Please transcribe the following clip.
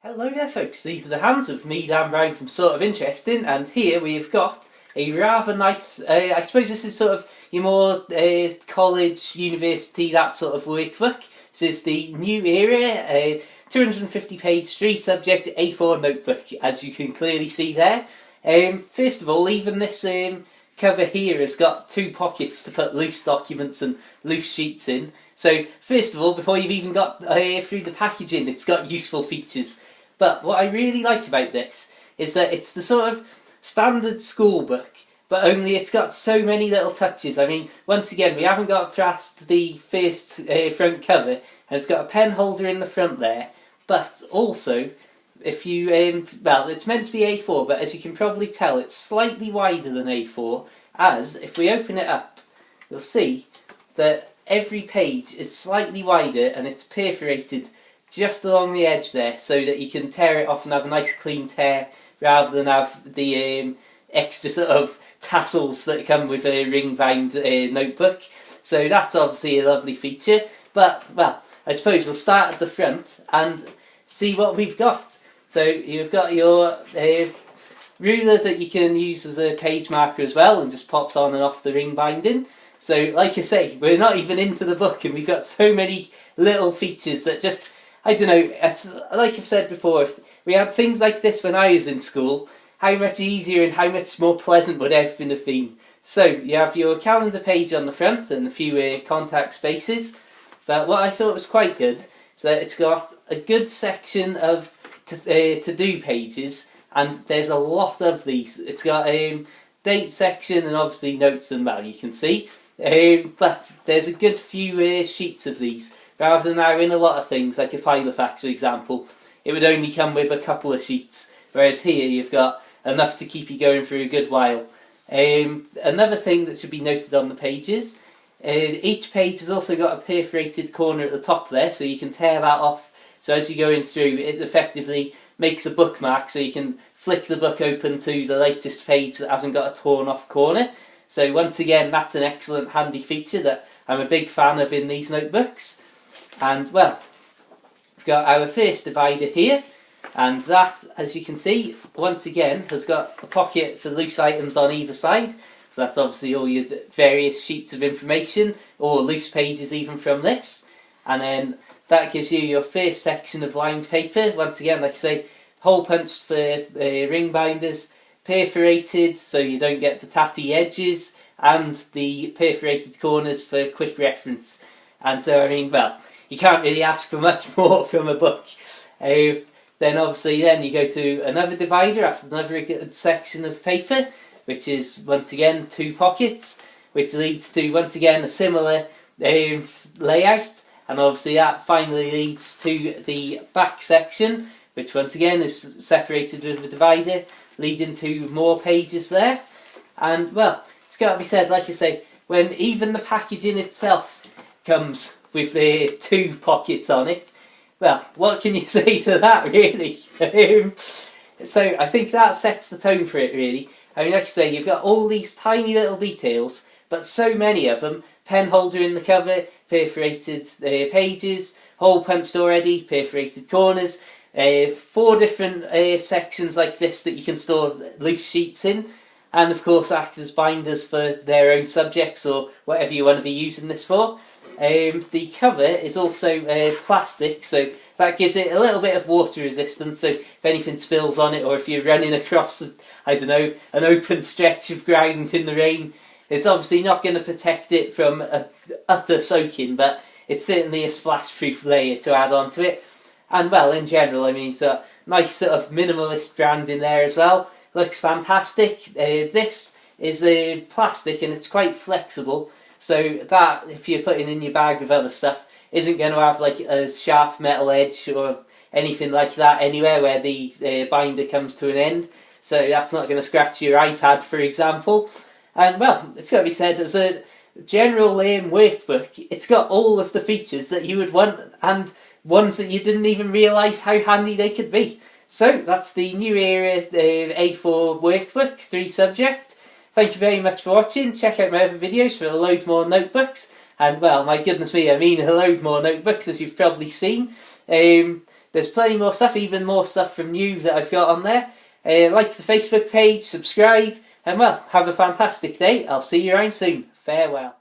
Hello there folks, these are the hands of me, Dan Brown from Sort of Interesting, and here we've got a rather nice, I suppose this is sort of your more college, university, that sort of workbook. This is the New Era, 250 page 3 subject A4 notebook, as you can clearly see there. First of all, even this cover here has got two pockets to put loose documents and loose sheets in. So first of all, before you've even got through the packaging, it's got useful features. But what I really like about this is that it's the sort of standard school book, but only it's got so many little touches. I mean, once again, we haven't got past the first front cover, and it's got a pen holder in the front there, but also, if you, well, it's meant to be A4, but as you can probably tell, it's slightly wider than A4, as, if we open it up, you'll see that every page is slightly wider, and it's perforated just along the edge there, so that you can tear it off and have a nice clean tear, rather than have the extra sort of tassels that come with a ring-bound notebook. So that's obviously a lovely feature. But, well, I suppose we'll start at the front and see what we've got. So you've got your ruler that you can use as a page marker as well, and just pops on and off the ring binding. So, like I say, we're not even into the book, and we've got so many little features that just, I don't know, it's, like I've said before, if we had things like this when I was in school, how much easier and how much more pleasant would everything have been. So, you have your calendar page on the front and a few contact spaces, but what I thought was quite good is that it's got a good section of to-do pages, and there's a lot of these. It's got a date section and obviously notes and, well, you can see, but there's a good few sheets of these. Rather than now in a lot of things, like a Filofax for example, it would only come with a couple of sheets, whereas here you've got enough to keep you going for a good while. Another thing that should be noted on the pages, each page has also got a perforated corner at the top there, so you can tear that off, so as you're going through it effectively makes a bookmark, so you can flick the book open to the latest page that hasn't got a torn off corner. So once again, that's an excellent handy feature that I'm a big fan of in these notebooks. And, well, we've got our first divider here, and that, as you can see, once again, has got a pocket for loose items on either side. So that's obviously all your various sheets of information, or loose pages even from this. And then that gives you your first section of lined paper. Once again, like I say, hole punched for ring binders, perforated so you don't get the tatty edges, and the perforated corners for quick reference. And so, I mean, well, you can't really ask for much more from a book. Then obviously then you go to another divider after another good section of paper, which is once again two pockets, which leads to once again a similar layout, and obviously that finally leads to the back section, which once again is separated with a divider, leading to more pages there. And, well, it's got to be said, like I say, when even the packaging itself comes with two pockets on it, well, what can you say to that, really? So I think that sets the tone for it, really. I mean, like I say, you've got all these tiny little details, but so many of them. Pen holder in the cover, perforated pages, hole punched already, perforated corners, 4 different sections like this that you can store loose sheets in, and of course act as binders for their own subjects or whatever you want to be using this for. The cover is also plastic, so that gives it a little bit of water resistance, so if anything spills on it, or if you're running across, I don't know, an open stretch of ground in the rain, it's obviously not going to protect it from utter soaking, but it's certainly a splash-proof layer to add onto it. And, well, in general, I mean, it's a nice sort of minimalist brand in there as well. Looks fantastic. This is plastic and it's quite flexible, so that, if you're putting in your bag with other stuff, isn't going to have like a sharp metal edge or anything like that anywhere where the binder comes to an end. So that's not going to scratch your iPad, for example. And, well, it's got to be said, as a general workbook, it's got all of the features that you would want, and ones that you didn't even realise how handy they could be. So that's the New Era A4 workbook, 3 subject. Thank you very much for watching. Check out my other videos for a load more notebooks. And, well, my goodness me, I mean a load more notebooks, as you've probably seen. there's plenty more stuff, even more stuff from you that I've got on there. Like the Facebook page, subscribe, and well, have a fantastic day. I'll see you around soon. Farewell.